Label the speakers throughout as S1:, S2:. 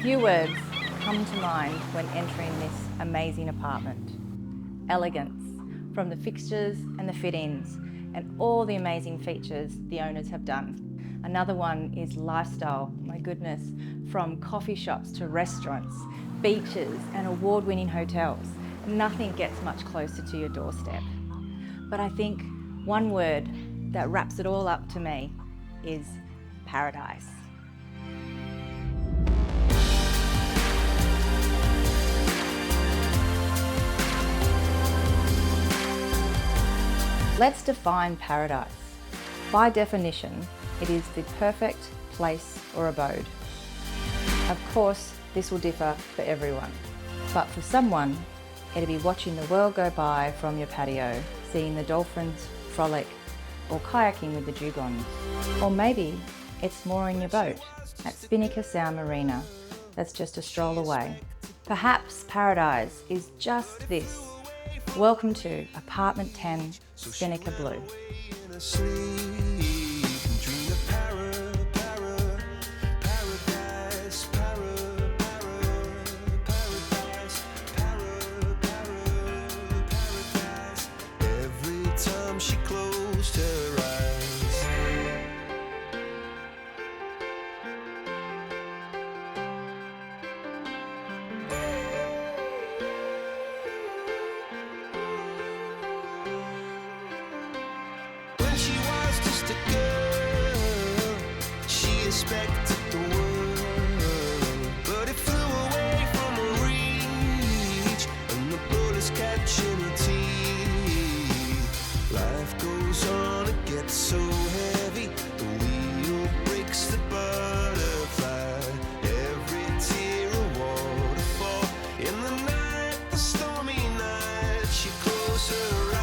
S1: Few words come to mind when entering this amazing apartment. Elegance, from the fixtures and the fit-ins, and all the amazing features the owners have done. Another one is lifestyle, my goodness, from coffee shops to restaurants, beaches and award-winning hotels. Nothing gets much closer to your doorstep. But I think one word that wraps it all up to me is paradise. Let's define paradise. By definition, it is the perfect place or abode. Of course, this will differ for everyone, but for someone, it'll be watching the world go by from your patio, seeing the dolphins frolic, or kayaking with the dugongs. Or maybe it's mooring your boat at Spinnaker Sound Marina that's just a stroll away. Perhaps paradise is just this. Welcome to Apartment 10, Spinnaker Blue.
S2: Expected the world, but it flew away from her reach, and the bullets catching her teeth. Life goes on, it gets so heavy, the wheel breaks the butterfly. Every tear a waterfall. In the night, the stormy night, she closed her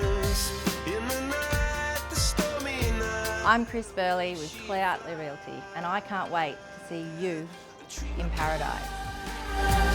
S2: eyes. In the night, the stormy night.
S1: I'm Chris Burley with Clearly Realty, and I can't wait to see you in paradise.